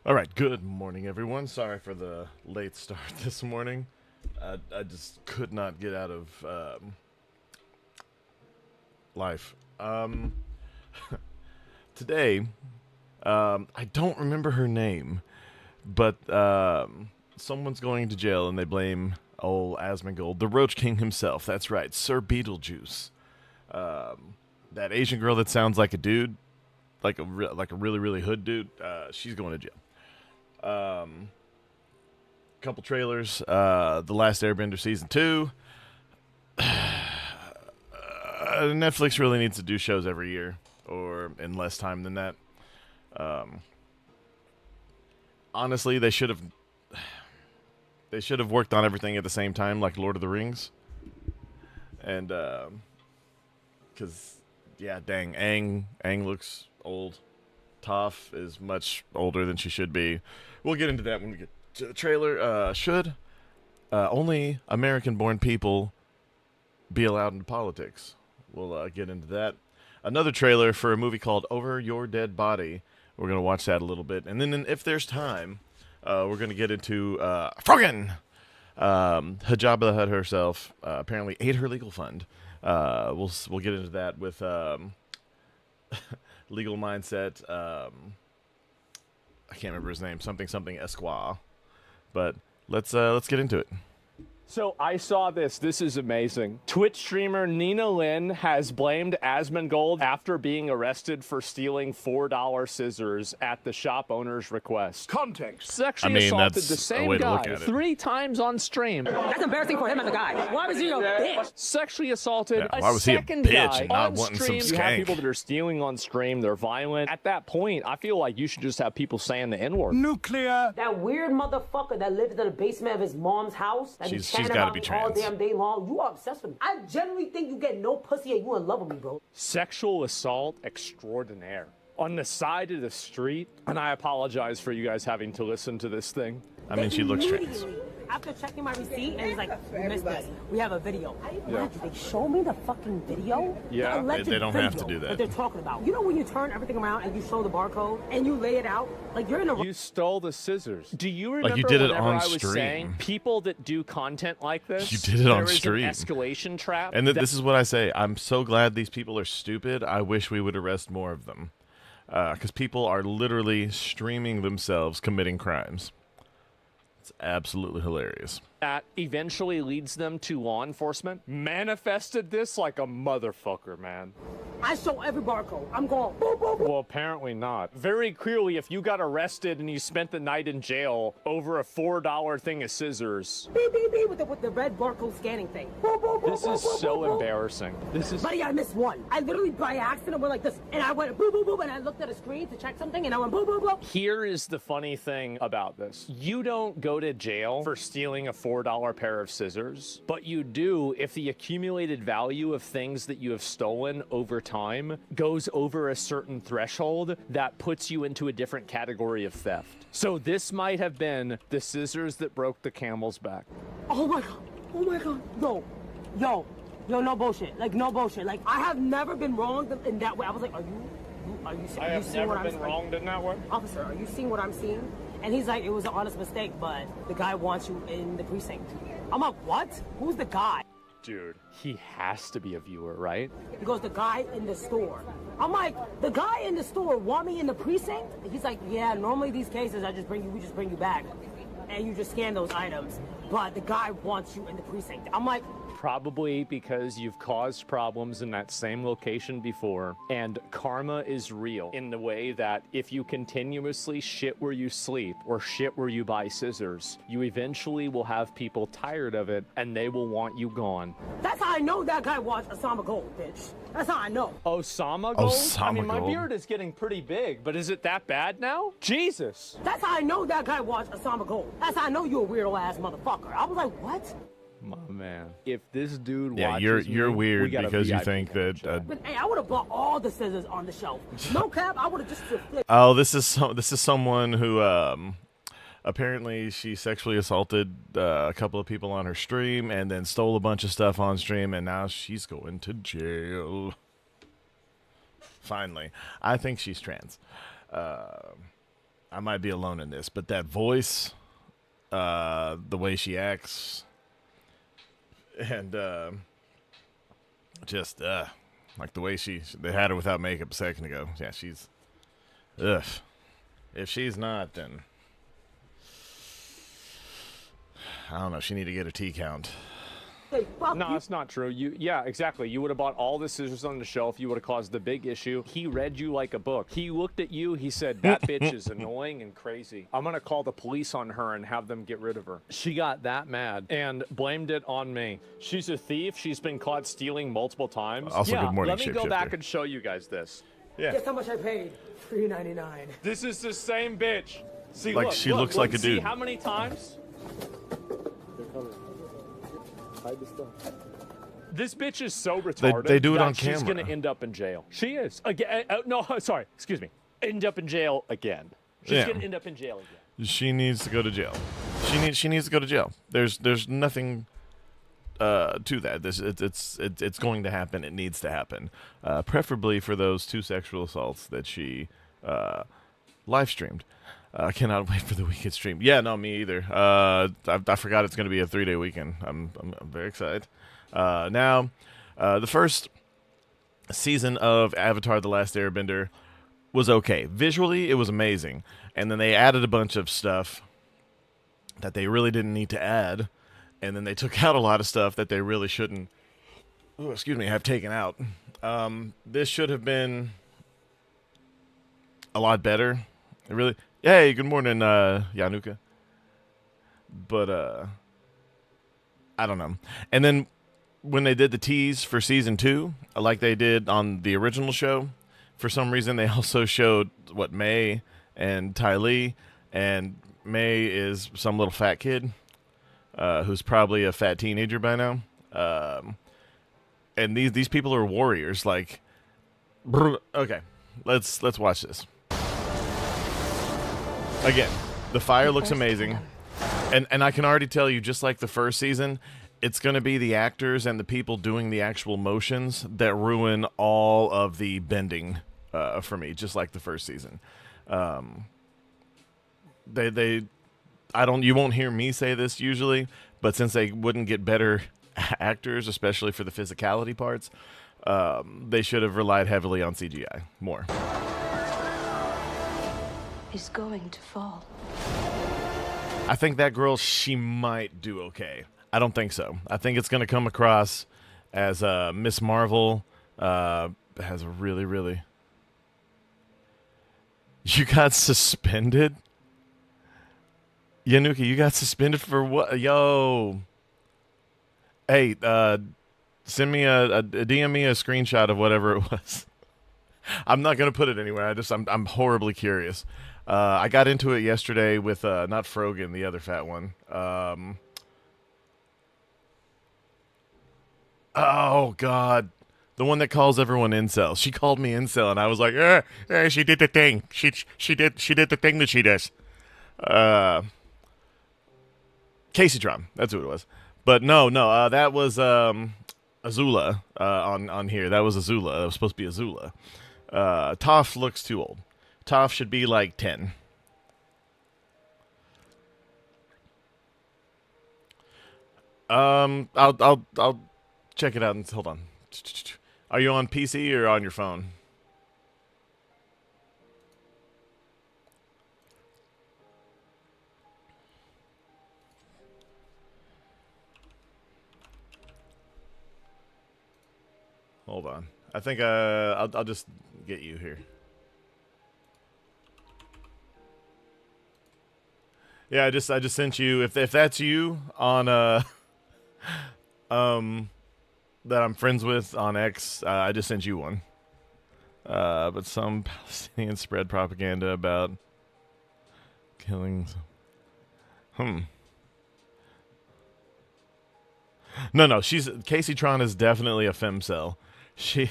All right, good morning, everyone. Sorry for the late start this morning. I just could not get out of life. Today, I don't remember her name, but someone's going to jail and they blame old Asmongold, the Roach King himself. That's right, Sir Beetlejuice. That Asian girl that sounds like a dude, like a really hood dude. She's going to jail. Couple trailers. The Last Airbender season 2. Netflix really needs to do shows every year, or in less time than that. Honestly, they should have worked on everything at the same time, like Lord of the Rings. And because dang, Aang looks old. Toph is much older than she should be. We'll get into that when we get to the trailer. Should only American-born people be allowed into politics? We'll get into that. Another trailer for a movie called Over Your Dead Body. We're going to watch that a little bit. And then if there's time, we're going to get into Froggen! Hijabba the Hutt herself apparently ate her legal fund. We'll get into that with Legal Mindset. I can't remember his name. Something Esquire. But let's get into it. So I saw this. This is amazing. Twitch streamer Nina Lynn has blamed Asmongold after being arrested for stealing $4 scissors at the shop owner's request. Context. Sexually assaulted the same guy 3 times on stream. That's embarrassing for him as a guy. Why was he a bitch? Sexually assaulted why was he a second bitch guy and not on wanting stream. some You have skank? people that are stealing on stream. They're violent. At that point, I feel like you should just have people saying the N-word. Nuclear. That weird motherfucker that lives in the basement of his mom's house. That She's gotta be all trans. damn day long. You are obsessed with me. I genuinely think you get no pussy and you in love with me, bro. Sexual assault extraordinaire on the side of the street. And I apologize for you guys having to listen to this thing. I mean, she looks trans. Immediately, after checking my receipt, and he's like, you missed this. We have a video. What? They show me the fucking video? Yeah. The alleged They don't have to video do that. they're talking about. You know when you turn everything around and you show the barcode and you lay it out? Like you're in a... You stole the scissors. Do you remember you did it whenever on I was stream. saying people that do content like this? You did it on there is stream. An escalation trap. And this is what I say. I'm so glad these people are stupid. I wish we would arrest more of them. Because people are literally streaming themselves committing crimes. It's absolutely hilarious. That eventually leads them to law enforcement. Manifested this like a motherfucker, man. I show every barcode. I'm going, boop, boop, boop. Well, apparently not. Very clearly, if you got arrested and you spent the night in jail over a $4 thing of scissors. Beep, beep, beep, with the red barcode scanning thing. Boop, boop, boop, This boop, is boop, so boop, boop. embarrassing. This is... Buddy, I missed one. I literally by accident went like this, and I went boop, boop, boop, and I looked at a screen to check something, and I went boop, boop, boop. Here is the funny thing about this. You don't go to jail for stealing a $4 pair of scissors, but you do if the accumulated value of things that you have stolen over time goes over a certain threshold that puts you into a different category of theft. So this might have been the scissors that broke the camel's back. Oh my god. Oh my god. Yo, no bullshit. Like, no bullshit. Like, I have never been wronged in that way. I was like, are you seeing what I'm wronged in that way. Officer, are you seeing what I'm seeing? And he's like, it was an honest mistake, but the guy wants you in the precinct. I'm like, what? Who's the guy? Dude, he has to be a viewer, right? He goes, the guy in the store. I'm like, the guy in the store want me in the precinct? He's like, yeah, normally these cases, we just bring you back. And you just scan those items. But the guy wants you in the precinct. I'm like... Probably because you've caused problems in that same location before, and karma is real in the way that if you continuously shit where you sleep or shit where you buy scissors, you eventually will have people tired of it and they will want you gone. That's how I know that guy wants Osama Gold, bitch. That's how I know. Osama Gold? I mean, my Gold. beard is getting pretty big, but is it that bad now? Jesus. That's how I know that guy wants Osama Gold. That's how I know you a weirdo ass motherfucker. I was like, what? My man. If this dude Yeah, watches you're me, we weird got a because you VIP think that. But, hey, I would have bought all the scissors on the shelf. No cap, I would have just flipped. Oh, this is someone who apparently she sexually assaulted a couple of people on her stream and then stole a bunch of stuff on stream, and now she's going to jail. Finally, I think she's trans. I might be alone in this, but that voice, the way she acts, and just like the way they had her without makeup a second ago. Yeah, she's ugh. If she's not, then I don't know. She need to get a T count. Hey, fuck No, you. it's not true. Yeah, exactly. You would have bought all the scissors on the shelf. You would have caused the big issue. He read you like a book. He looked at you. He said, that bitch is annoying and crazy. I'm going to call the police on her and have them get rid of her. She got that mad and blamed it on me. She's a thief. She's been caught stealing multiple times. Also, yeah, good morning, let me go back shapeshifter. and show you guys this. Yeah, Guess how much I paid? $3.99. This is the same bitch. See, Like, look, she looks like a see dude. how many times? Hide the stuff. This bitch is so retarded. they do it that on She's camera. gonna end up in jail. She is. Again. No, sorry. Excuse me. End up in jail again. She's Yeah. gonna end up in jail again. she needs to go to jail. She needs to go to jail. There's nothing to that. It's going to happen. It needs to happen. Preferably for those 2 sexual assaults that she live streamed. I cannot wait for the weekend stream. Yeah, no, me either. I forgot it's going to be a 3-day weekend. I'm very excited. Now, the first season of Avatar: The Last Airbender was okay. Visually, it was amazing. And then they added a bunch of stuff that they really didn't need to add. And then they took out a lot of stuff that they really shouldn't, have taken out. This should have been a lot better. It really... Hey, good morning, Yanuka. But, I don't know. And then when they did the tease for season 2, like they did on the original show, for some reason they also showed, May and Ty Lee, and May is some little fat kid, who's probably a fat teenager by now. And these people are warriors, like, okay, let's watch this. Again, the fire looks amazing, and I can already tell you, just like the first season, it's going to be the actors and the people doing the actual motions that ruin all of the bending for me, just like the first season. You won't hear me say this usually, but since they wouldn't get better actors, especially for the physicality parts, they should have relied heavily on CGI more. Is going to fall. I think that girl, she might do okay. I don't think so. I think it's going to come across as Miss Marvel has a really... You got suspended? Yanuki, you got suspended for what? Yo. Hey, send me a DM me a screenshot of whatever it was. I'm not going to put it anywhere. I'm horribly curious. I got into it yesterday with not Frogan, the other fat one. Oh God, the one that calls everyone incel. She called me incel, and I was like, she did the thing. She did the thing that she does. Casey Tron, that's who it was. But no, that was Azula on here. That was Azula. That was supposed to be Azula. Toph looks too old. Toph should be like 10. I'll check it out and hold on. Are you on PC or on your phone? Hold on. I think I'll just get you here. Yeah, I just sent you. If that's you on that I'm friends with on X, I just sent you one. But some Palestinians spread propaganda about killings. No, Casey Tron is definitely a femcel. She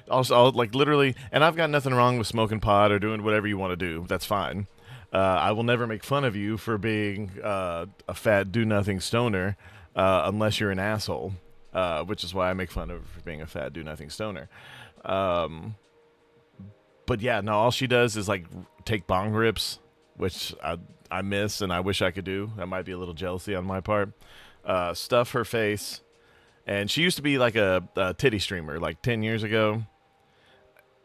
also, like, literally, and I've got nothing wrong with smoking pot or doing whatever you want to do. That's fine. I will never make fun of you for being a fat do-nothing stoner unless you're an asshole, which is why I make fun of her for being a fat do-nothing stoner. But yeah, no, all she does is, like, take bong rips which I miss and I wish I could do. That might be a little jealousy on my part. Stuff her face. And she used to be like a titty streamer like 10 years ago.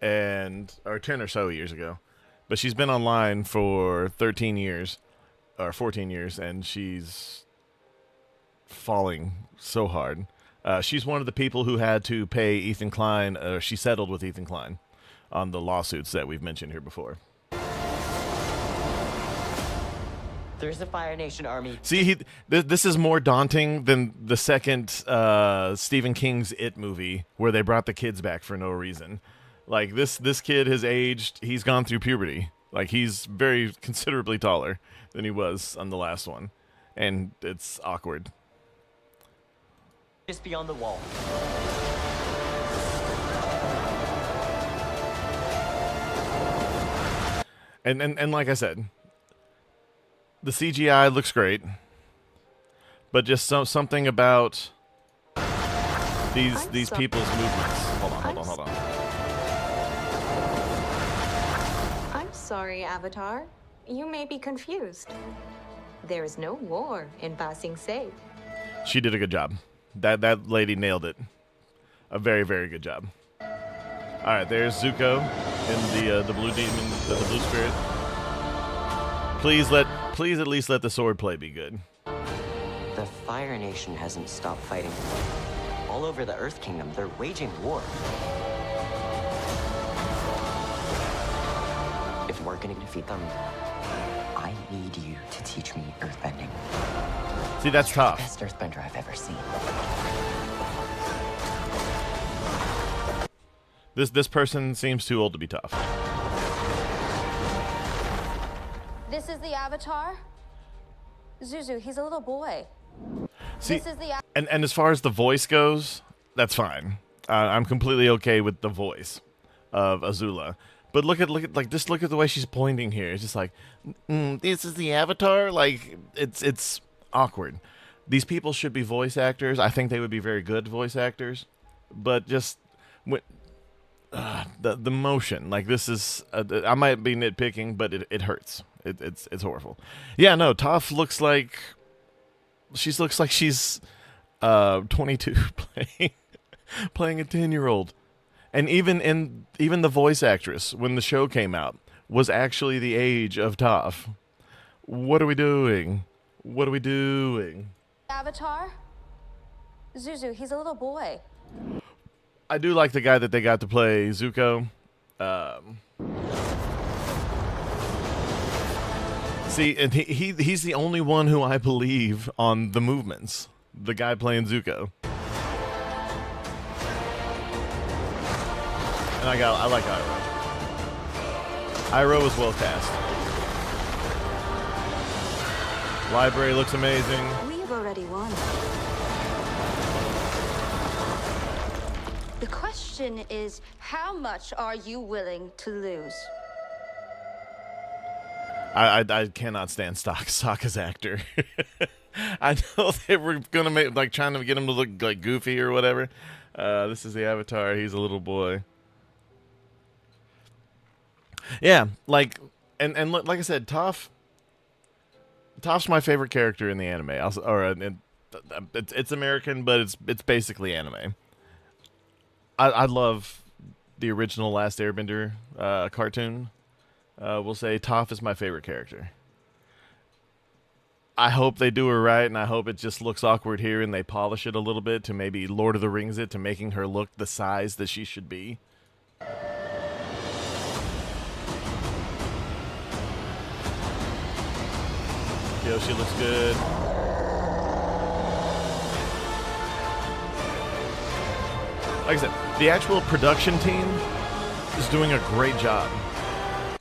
Or 10 or so years ago. But she's been online for 13 years. Or 14 years. And she's falling so hard. She's one of the people who had to pay Ethan Klein. She settled with Ethan Klein on the lawsuits that we've mentioned here before. There's a Fire Nation army. See, this is more daunting than the second Stephen King's It movie, where they brought the kids back for no reason. Like, this kid has aged. He's gone through puberty. Like, he's very considerably taller than he was on the last one. And it's awkward. Just beyond the wall. And like I said, the CGI looks great, but just something about these people's movements. Hold on. I'm sorry, Avatar. You may be confused. There is no war in Ba Sing Se. She did a good job. That lady nailed it. A very, very good job. All right, there's Zuko in the blue demon, the blue spirit. Please at least let the sword play be good. The Fire Nation hasn't stopped fighting. All over the Earth Kingdom, they're waging war. If we're gonna defeat them, I need you to teach me earthbending. See, that's You're tough. the best earthbender I've ever seen. This person seems too old to be tough. This is the Avatar. Zuzu, he's a little boy. See, This is the and as far as the voice goes, that's fine. I'm completely okay with the voice of Azula. But look at just look at the way she's pointing here. It's just like, this is the Avatar. Like, it's awkward. These people should be voice actors. I think they would be very good voice actors. But just the motion, like, this is I might be nitpicking, but it hurts. It's horrible. Yeah, no, Toph looks like she's 22 playing a 10-year-old. And even the voice actress, when the show came out, was actually the age of Toph. What are we doing? Avatar. Zuzu, he's a little boy. I do like the guy that they got to play Zuko. See, and he's the only one who I believe on the movements. The guy playing Zuko. And I like Iroh. Iroh is well cast. Library looks amazing. We've already won. The question is, how much are you willing to lose? I cannot stand Sokka's actor. I know they were gonna make, like, trying to get him to look like goofy or whatever. This is the Avatar. He's a little boy. Yeah, like, and like I said, Toph's my favorite character in the anime. It's American, but it's basically anime. I love the original Last Airbender cartoon. We'll say Toph is my favorite character. I hope they do her right, and I hope it just looks awkward here and they polish it a little bit to maybe Lord of the Rings it to making her look the size that she should be. Yo, she looks good. Like I said, the actual production team is doing a great job.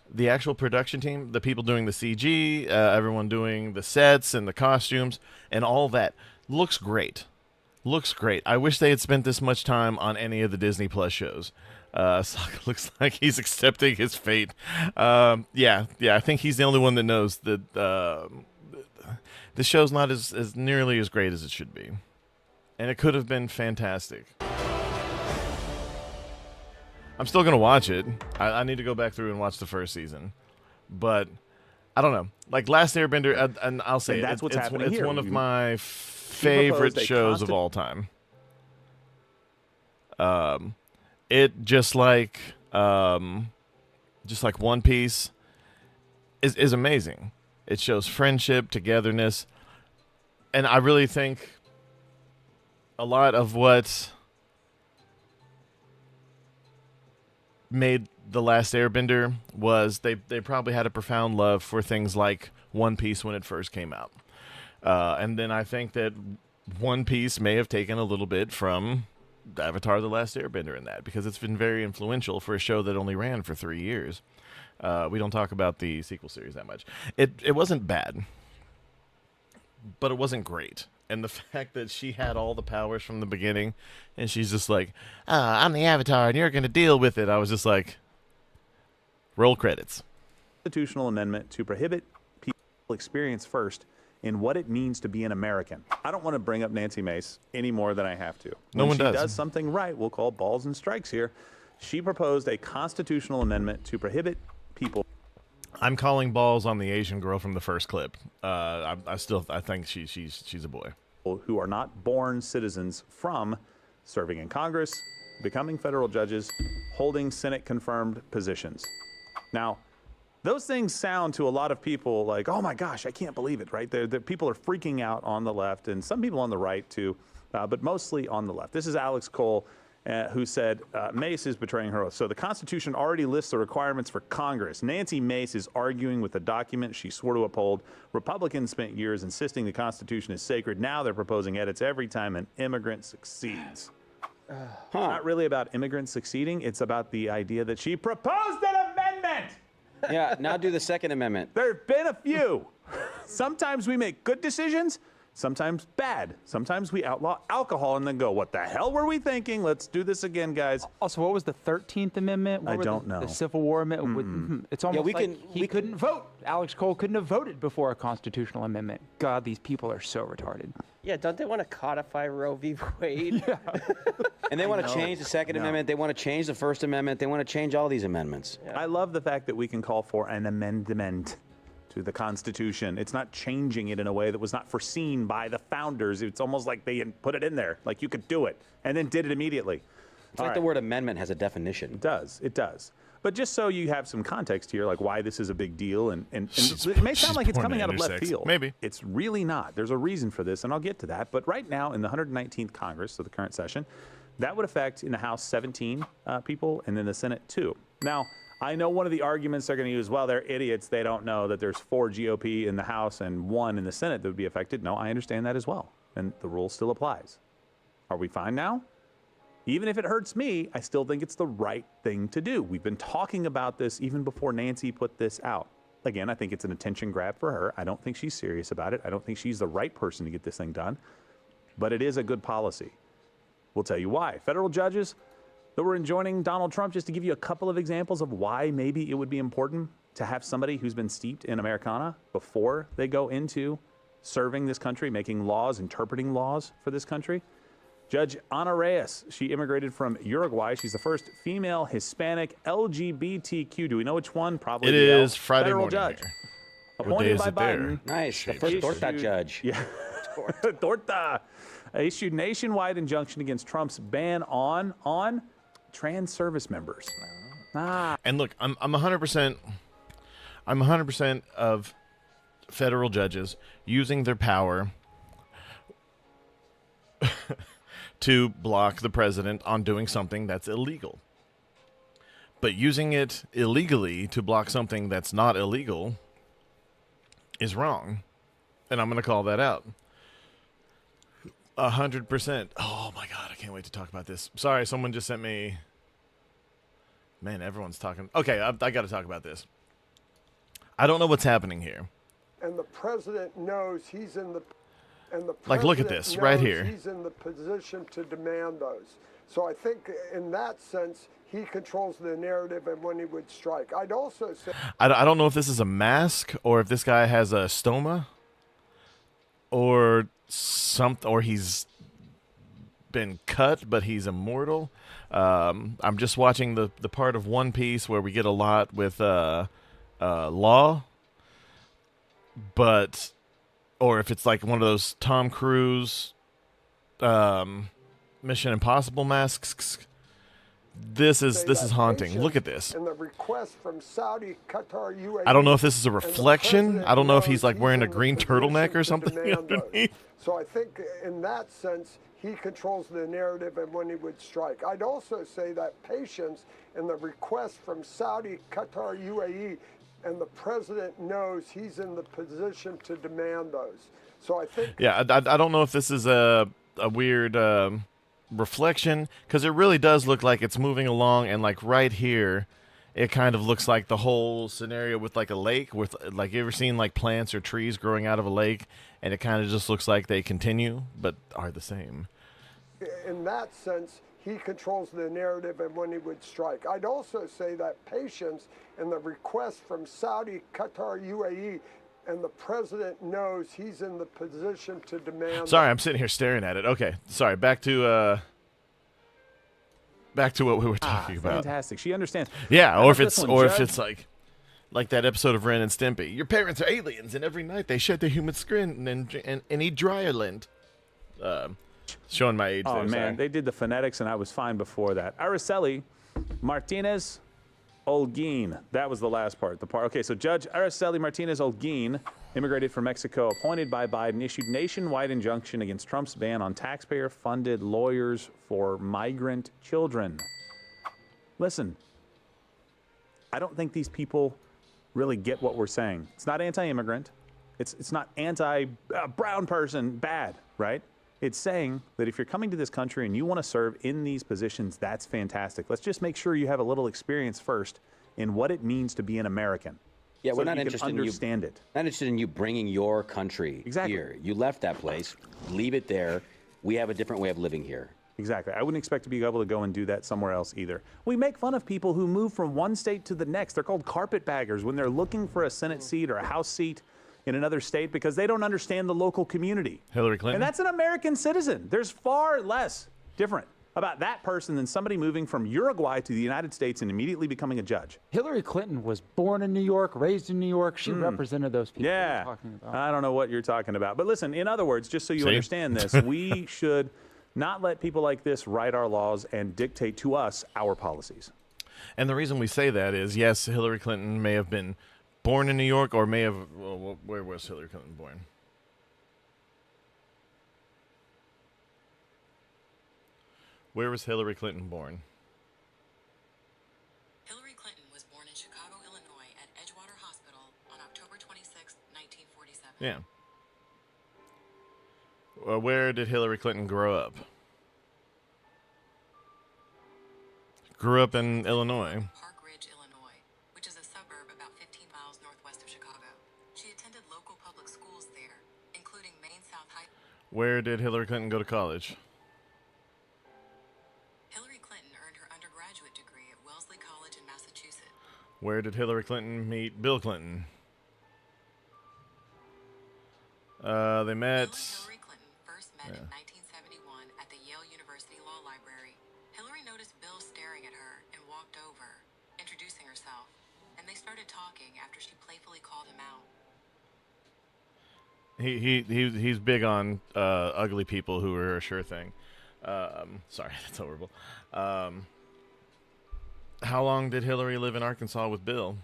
The actual production team, the people doing the CG, everyone doing the sets and the costumes and all that, looks great. Looks great. I wish they had spent this much time on any of the Disney Plus shows. Sokka looks like he's accepting his fate. Yeah, I think he's the only one that knows that this show's not as nearly as great as it should be. And it could have been fantastic. I'm still going to watch it. I need to go back through and watch the first season. But I don't know. Like Last Airbender, and I'll say And that's what's happening it's here. one of my favorite a shows of all time. It just like One Piece is amazing. It shows friendship, togetherness, and I really think a lot of what made The Last Airbender was they probably had a profound love for things like One Piece when it first came out. And then I think that One Piece may have taken a little bit from Avatar: The Last Airbender in that, because it's been very influential for a show that only ran for 3 years. We don't talk about the sequel series that much. It wasn't bad, but it wasn't great. And the fact that she had all the powers from the beginning, and she's just like, I'm the Avatar, and you're going to deal with it. I was just like, roll credits. Constitutional amendment to prohibit people experience first in what it means to be an American. I don't want to bring up Nancy Mace any more than I have to. No one does. When she does something right, we'll call balls and strikes here. She proposed a constitutional amendment to prohibit people. I'm calling balls on the Asian girl from the first clip. I think she's a boy. Who are not born citizens from serving in Congress, becoming federal judges, holding Senate-confirmed positions. Now, those things sound to a lot of people like, oh my gosh, I can't believe it, right? The people are freaking out on the left, and some people on the right too, but mostly on the left. This is Alex Cole, who said Mace is betraying her oath. So the Constitution already lists the requirements for Congress. Nancy Mace is arguing with the document she swore to uphold. Republicans spent years insisting the Constitution is sacred. Now they're proposing edits every time an immigrant succeeds. It's not really about immigrants succeeding. It's about the idea that she proposed an amendment. Yeah, now do the Second Amendment. There have been a few. Sometimes we make good decisions. Sometimes bad. Sometimes we outlaw alcohol and then go, what the hell were we thinking? Let's do this again, guys. Also, what was the 13th Amendment? I don't know. The Civil War Amendment? It's almost he couldn't vote. Alex Cole couldn't have voted before a constitutional amendment. God, these people are so retarded. Yeah, don't they want to codify Roe v. Wade? Yeah. And they want to change the Second Amendment. They want to change the First Amendment. They want to change all these amendments. Yeah. I love the fact that we can call for an amendment to the Constitution. It's not changing it in a way that was not foreseen by the founders. It's almost like they put it in there, like you could do it, and then did it immediately. It's like the word amendment has a definition. It does. It does. But just so you have some context here, like why this is a big deal, and it may sound like it's coming out of left field. Maybe. It's really not. There's a reason for this, and I'll get to that. But right now, in the 119th Congress, so the current session, that would affect in the House 17 people, and in the Senate 2. Now, I know one of the arguments they're going to use, well, they're idiots. They don't know that there's 4 GOP in the House and 1 in the Senate that would be affected. No, I understand that as well. And the rule still applies. Are we fine now? Even if it hurts me, I still think it's the right thing to do. We've been talking about this even before Nancy put this out. Again, I think it's an attention grab for her. I don't think she's serious about it. I don't think she's the right person to get this thing done. But it is a good policy. We'll tell you why. Federal judges that were enjoining Donald Trump, just to give you a couple of examples of why maybe it would be important to have somebody who's been steeped in Americana before they go into serving this country, making laws, interpreting laws for this country. Judge Ana Reyes, she immigrated from Uruguay. She's the first female Hispanic LGBTQ. Do we know which one? Probably it is Friday federal morning judge. here. Appointed by Biden. Nice. The first torta judge. Yeah. Torta. Issued nationwide injunction against Trump's ban on trans service members. And look, I'm 100%. I'm 100% of federal judges using their power to block the president on doing something that's illegal. But using it illegally to block something that's not illegal is wrong. And I'm going to call that out. 100%. Oh my God, I can't wait to talk about this. Sorry, someone just sent me. Man, everyone's talking. Okay, I got to talk about this. I don't know what's happening here. And the president knows he's in the. And the like, look at this right here. He's in the position to demand those. So I think in that sense, he controls the narrative and when he would strike. I'd also say. I don't know if this is a mask or if this guy has a stoma or something, or he's been cut, but he's immortal. I'm just watching the part of One Piece where we get a lot with Law. but or if it's like one of those Tom Cruise Mission Impossible masks. This is haunting. Look at this. And the request from Saudi, Qatar, UAE, I don't know if this is a reflection. I don't know if he's like wearing a green turtleneck or something underneath. So I think in that sense, he controls the narrative and when he would strike. I'd also say that patience and the request from Saudi, Qatar, UAE, and the president knows he's in the position to demand those. So I think... Yeah, I don't know if this is a weird... reflection, because it really does look like it's moving along, and like right here it kind of looks like the whole scenario with like a lake with like, you ever seen like plants or trees growing out of a lake, and it kind of just looks like they continue but are the same. In that sense, he controls the narrative and when he would strike. I'd also say that patience and the request from Saudi, Qatar, UAE, and the president knows he's in the position to demand... Sorry, I'm sitting here staring at it. Okay, sorry. Back to what we were talking about. Fantastic. She understands. Yeah, or if it's like that episode of Ren and Stimpy. Your parents are aliens, and every night they shed their human skin and eat dryland. Showing my age. Oh there, man, sorry. they did the phonetics, and I was fine before that. Araceli Martinez Holguin. That was the last part. Okay, so Judge Araceli Martinez Holguin, immigrated from Mexico, appointed by Biden, issued nationwide injunction against Trump's ban on taxpayer-funded lawyers for migrant children. Listen, I don't think these people really get what we're saying. It's not anti-immigrant. It's not anti-brown person bad, right? It's saying that if you're coming to this country and you want to serve in these positions, that's fantastic. Let's just make sure you have a little experience first in what it means to be an American. Yeah, so we're not interested understand in you, it. Not interested in you bringing your country here. You left that place. Leave it there. We have a different way of living here. Exactly. I wouldn't expect to be able to go and do that somewhere else either. We make fun of people who move from one state to the next. They're called carpetbaggers when they're looking for a Senate seat or a House seat in another state because they don't understand the local community. Hillary Clinton. And that's an American citizen. There's far less different about that person than somebody moving from Uruguay to the United States and immediately becoming a judge. Hillary Clinton was born in New York, raised in New York. She represented those people. Yeah. I don't know what you're talking about. But listen, in other words, just so you understand this, we should not let people like this write our laws and dictate to us our policies. And the reason we say that is, yes, Hillary Clinton may have been born in New York, or may have... Well, where was Hillary Clinton born? Where was Hillary Clinton born? Hillary Clinton was born in Chicago, Illinois at Edgewater Hospital on October 26, 1947. Yeah. Where did Hillary Clinton grow up? Grew up in Illinois. Park Ridge, Illinois, which is a suburb about 15 miles northwest of Chicago. She attended local public schools there, including Maine South High. Where did Hillary Clinton go to college? Hillary Clinton earned her undergraduate degree at Wellesley College in Massachusetts. Where did Hillary Clinton meet Bill Clinton? They met... Hillary Clinton first met in 1971 at the Yale University Law Library. Hillary noticed Bill staring at her and walked over, introducing herself, and they started talking after she playfully called him out. He's big on ugly people who are a sure thing. Sorry, that's horrible. How long did Hillary live in Arkansas with Bill?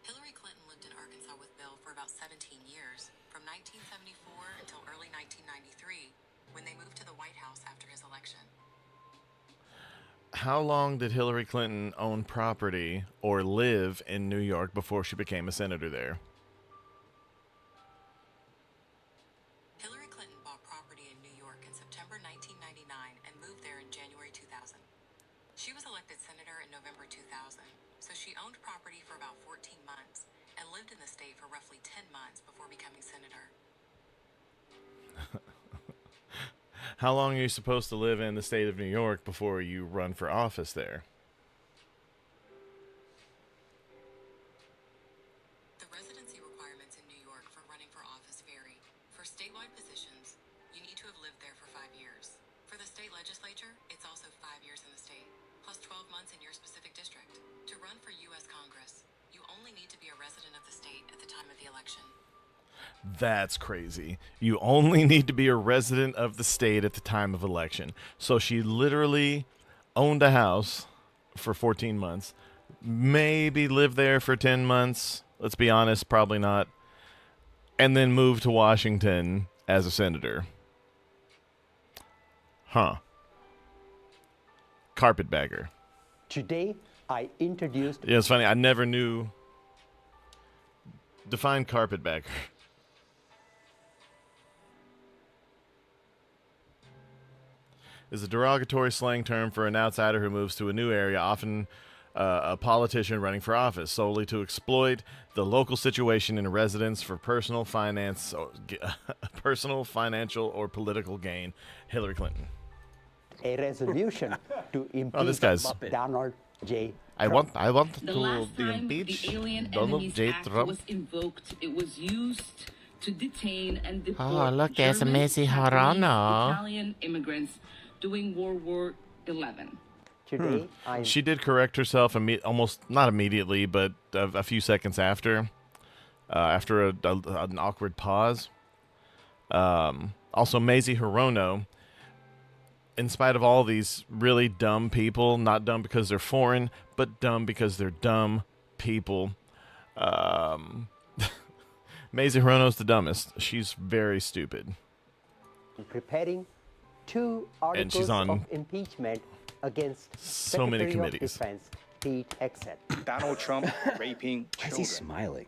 Hillary Clinton lived in Arkansas with Bill for about 17 years, from 1974 until early 1993, when they moved to the White House after his election. How long did Hillary Clinton own property or live in New York before she became a senator there? Hillary Clinton bought property in New York in September 1999 and moved there in January 2000. She was elected senator in November 2000, so she owned property for about 14 months and lived in the state for roughly 10 months before becoming senator. How long are you supposed to live in the state of New York before you run for office there? The residency requirements in New York for running for office vary. For statewide positions, you need to have lived there for 5 years. For the state legislature, it's also 5 years in the state, plus 12 months in your specific district. To run for U.S. Congress, you only need to be a resident of the state at the time of the election. That's crazy. You only need to be a resident of the state at the time of election. So she literally owned a house for 14 months, maybe lived there for 10 months. Let's be honest, probably not. And then moved to Washington as a senator. Huh. Carpetbagger. Today, I introduced... Yeah, it's funny. I never knew... Define carpetbagger. Is a derogatory slang term for an outsider who moves to a new area, often a politician running for office, solely to exploit the local situation in residence for personal financial or political gain. Hillary Clinton. A resolution to impeach Donald J. I want the to last time impeach the Alien Donald Enemies J. Act Trump. was invoked, it was used to detain and deport Oh, look, there's a German, Macy Japanese, Harano. Italian immigrants during World War XI. Today, She did correct herself almost not immediately, but a few seconds after an awkward pause. Also, Macy Hirono, in spite of all these really dumb people, not dumb because they're foreign, but dumb because they're dumb people. Macy Hirono's the dumbest. She's very stupid. Preparing 2 articles of impeachment against so many Secretary of committees. Defense Pete Hegseth. Donald Trump raping children. Why is he smiling?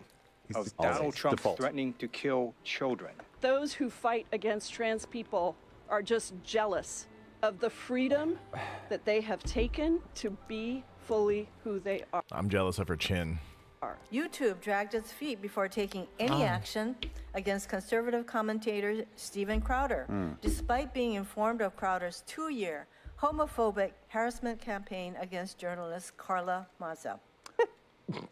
Of Donald Trump threatening to kill children. Those who fight against trans people are just jealous of the freedom that they have taken to be fully who they are. I'm jealous of her chin. YouTube dragged its feet before taking any action against conservative commentator Steven Crowder, despite being informed of Crowder's 2-year homophobic harassment campaign against journalist Carla Maza.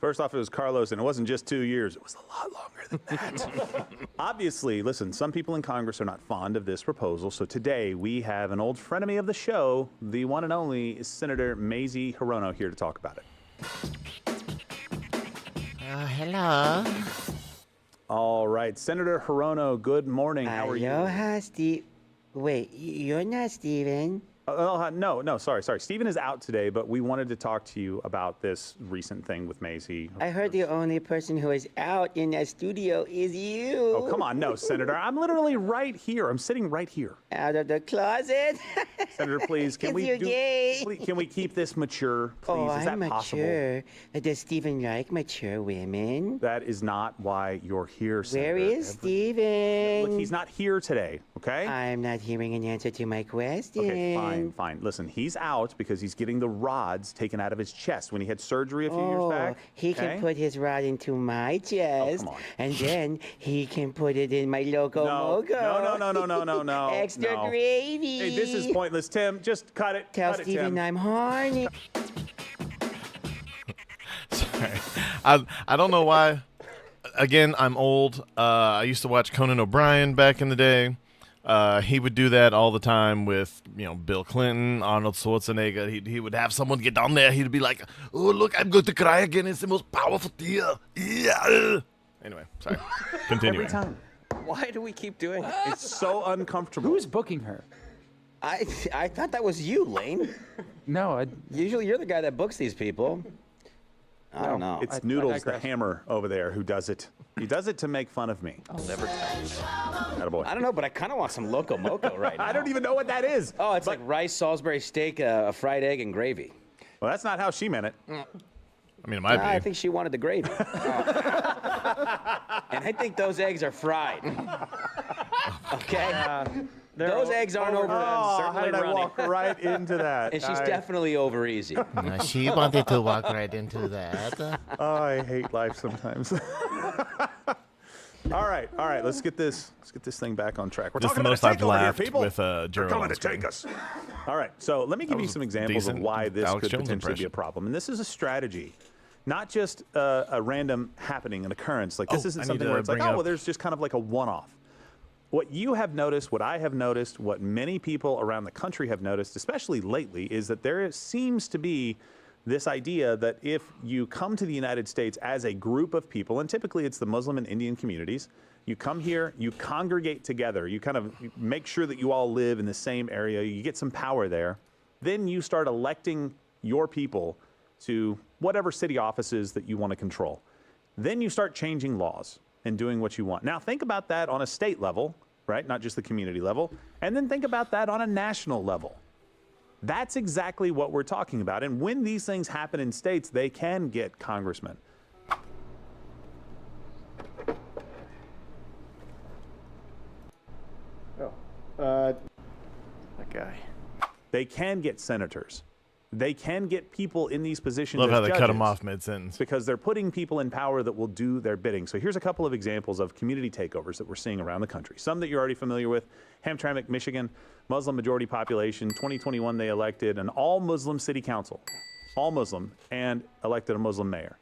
First off, it was Carlos, and it wasn't just 2 years. It was a lot longer than that. Obviously, listen, some people in Congress are not fond of this proposal, so today we have an old frenemy of the show, the one and only Senator Macy Hirono, here to talk about it. Hello. All right, Senator Hirono, good morning. How are you? Aloha, Steve. Wait, you're not Steven. No, sorry. Steven is out today, but we wanted to talk to you about this recent thing with Macy. I heard the only person who is out in that studio is you. Oh, come on. No, Senator. I'm literally right here. I'm sitting right here. Out of the closet? Senator, please, can we can we keep this mature, please? Oh, is that I'm possible? mature. Does Steven like mature women? That is not why you're here, Senator. Where is Steven? Look, he's not here today, okay? I'm not hearing an answer to my question. Okay, fine. Listen, he's out because he's getting the rods taken out of his chest when he had surgery a few years back. He can put his rod into my chest, and then he can put it in my Loco Moco. No. Extra gravy. Hey, this is pointless, Tim. Just cut it. Tell cut it, Steven Tim. I'm horny. Sorry. I don't know why. Again, I'm old. I used to watch Conan O'Brien back in the day. He would do that all the time with, Bill Clinton, Arnold Schwarzenegger. He would have someone get on there. He'd be like, "Oh, look, I'm going to cry again. It's the most powerful deal." Yeah. Anyway, sorry. Continuing. Every time. Why do we keep doing it? It's so uncomfortable. Who's booking her? I thought that was you, Lane. No, usually you're the guy that books these people. I don't know. It's Noodles the hammer over there who does it. He does it to make fun of me. I'll never tell. Attaboy. I don't know, but I kind of want some Loco Moco right now. I don't even know what that is. Oh, it's like rice, Salisbury steak, a fried egg, and gravy. Well, that's not how she meant it. I mean, it might be. I think she wanted the gravy. And I think those eggs are fried. Okay? Those eggs aren't over. How did I walk right into that? And she's definitely over easy. No, she wanted to walk right into that. Oh, I hate life sometimes. All right. Let's get this thing back on track. We're Just talking the about most a takeover I've here, laughed people. with They're Gerald coming on to screen. take us. All right. So let me give you some examples of why this Alex could Jones potentially be a impression. problem. And this is a strategy, not just a random happening, an occurrence. Like this isn't I need something to where it's like, bring oh, up- well, there's just kind of like a one-off. What you have noticed, what I have noticed, what many people around the country have noticed, especially lately, is that there seems to be this idea that if you come to the United States as a group of people, and typically it's the Muslim and Indian communities, you come here, you congregate together, you kind of make sure that you all live in the same area, you get some power there, then you start electing your people to whatever city offices that you want to control. Then you start changing laws and doing what you want. Now think about that on a state level, right? Not just the community level. And then think about that on a national level. That's exactly what we're talking about. And when these things happen in states, they can get congressmen. That guy. They can get senators. They can get people in these positions. Love as how they cut judges them off mid-sentence. because they're putting people in power that will do their bidding. So here's a couple of examples of community takeovers that we're seeing around the country. Some that you're already familiar with. Hamtramck, Michigan, Muslim majority population. 2021, they elected an all-Muslim city council, all Muslim, and elected a Muslim mayor.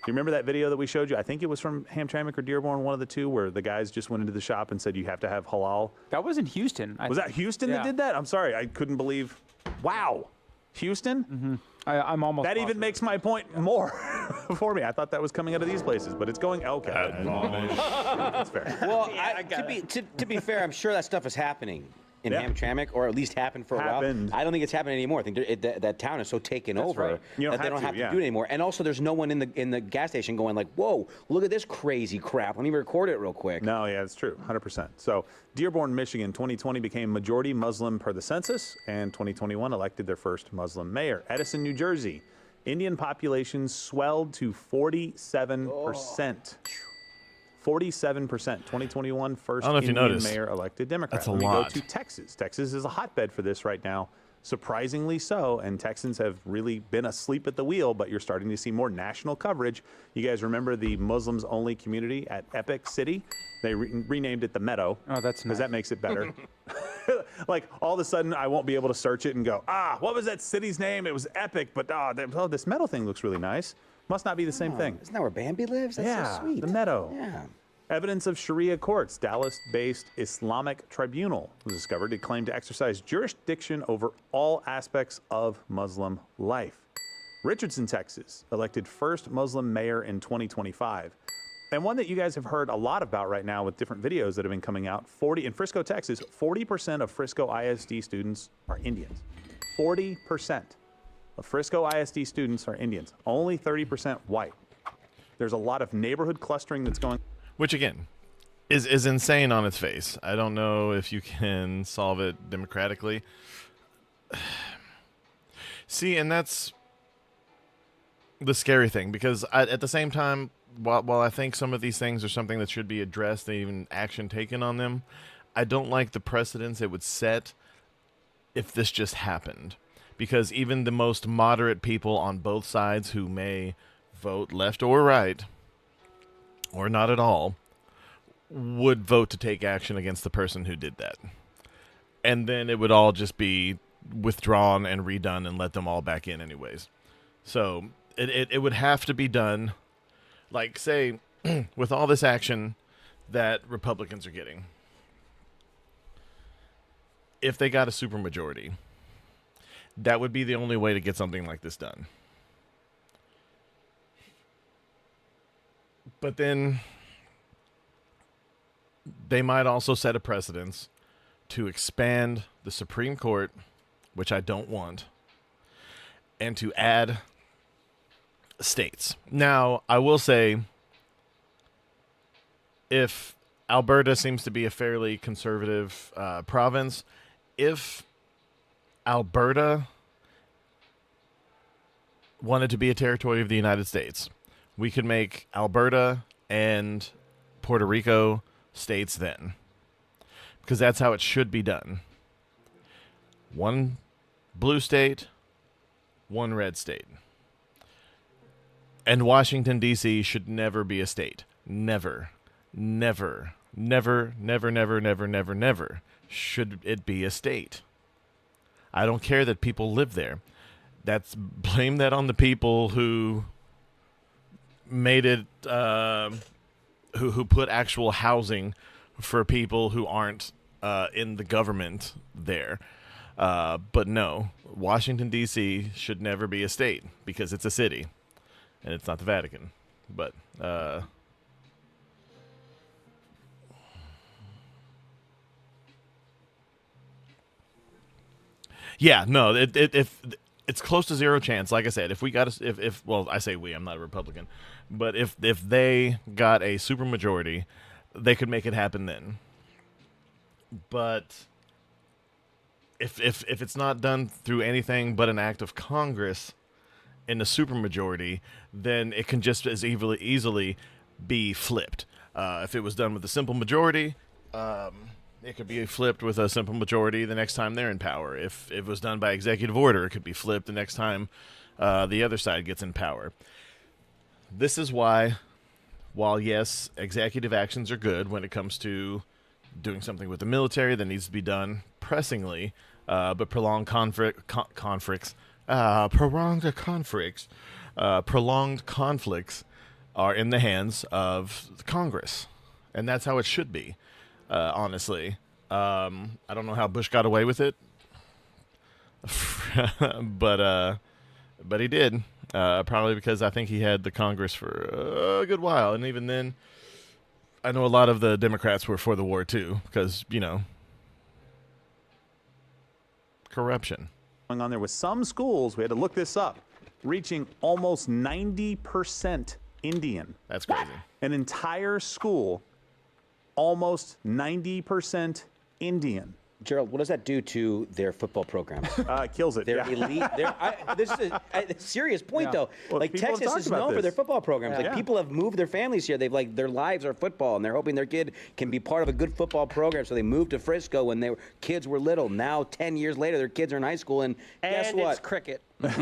Do you remember that video that we showed you? I think it was from Hamtramck or Dearborn, one of the two, where the guys just went into the shop and said you have to have halal. That was in Houston. Was that Houston that did that? I'm sorry, I couldn't believe. Wow. Houston? Mm-hmm. I'm almost. That even makes my point more for me. I thought that was coming out of these places, but it's going. Okay, that's fair. Well, to be fair, I'm sure that stuff is happening in Hamtramck, or at least happened for a while. I don't think it's happening anymore. I think that town is so taken over right. that they don't have to do it anymore. And also, there's no one in the gas station going like, "Whoa, look at this crazy crap. Let me record it real quick." No, yeah, it's true, 100%. So Dearborn, Michigan, 2020 became majority Muslim per the census, and 2021 elected their first Muslim mayor. Edison, New Jersey, Indian population swelled to 47%. 47%. 2021 first Indian mayor elected Democrat. That's a lot. lot. We go to Texas. Texas is a hotbed for this right now, surprisingly so. And Texans have really been asleep at the wheel, but you're starting to see more national coverage. You guys remember the Muslims-only community at Epic City? They renamed it the Meadow. Oh, that's nice. Because that makes it better. Like, all of a sudden, I won't be able to search it and go, what was that city's name? It was Epic, but this Meadow thing looks really nice. Must not be the same thing. Isn't that where Bambi lives? That's so sweet. The Meadow. Yeah. Evidence of Sharia courts. Dallas-based Islamic tribunal was discovered. It claimed to exercise jurisdiction over all aspects of Muslim life. Richardson, Texas, elected first Muslim mayor in 2025. And one that you guys have heard a lot about right now with different videos that have been coming out. In Frisco, Texas, 40% of Frisco ISD students are Indians. 40% of Frisco ISD students are Indians. Only 30% white. There's a lot of neighborhood clustering that's going. Which, again, is insane on its face. I don't know if you can solve it democratically. See, and that's the scary thing, because at the same time, while I think some of these things are something that should be addressed and even action taken on them, I don't like the precedents it would set if this just happened. Because even the most moderate people on both sides who may vote left or right, or not at all, would vote to take action against the person who did that. And then it would all just be withdrawn and redone and let them all back in anyways. So it would have to be done, like, say, with all this action that Republicans are getting. If they got a supermajority, that would be the only way to get something like this done. But then they might also set a precedence to expand the Supreme Court, which I don't want, and to add states. Now, I will say, if Alberta seems to be a fairly conservative province, if Alberta wanted to be a territory of the United States, we could make Alberta and Puerto Rico states then, because that's how it should be done. One blue state, one red state. And Washington, D.C. should never be a state. Never, never, never, never, never, never, never, never should it be a state. I don't care that people live there. Blame that on the people who made it, who put actual housing for people who aren't in the government there. But no, Washington, D.C. should never be a state because it's a city, and it's not the Vatican. But yeah, no, if it's close to zero chance. Like I said, if we got well, I say we, I'm not a Republican, but if they got a supermajority, they could make it happen then. But if it's not done through anything but an act of Congress in the supermajority, then it can just as easily be flipped. If it was done with a simple majority, it could be flipped with a simple majority the next time they're in power. If it was done by executive order, it could be flipped the next time the other side gets in power. This is why, while yes, executive actions are good when it comes to doing something with the military that needs to be done pressingly, but prolonged conflicts are in the hands of Congress, and that's how it should be. Honestly, I don't know how Bush got away with it, but he did. Probably because I think he had the Congress for a good while, and even then, I know a lot of the Democrats were for the war too, because corruption. Going on there with some schools, we had to look this up, reaching almost 90% Indian. That's crazy. An entire school, almost 90% Indian. Gerald, what does that do to their football programs? Kills it. They're yeah. elite. This is a serious point, though. Well, like people Texas talk is about known for this. their football programs. Yeah. Like people have moved their families here. They've their lives are football, and they're hoping their kid can be part of a good football program. So they moved to Frisco when kids were little. Now 10 years later, their kids are in high school, and guess what? It's cricket. Well,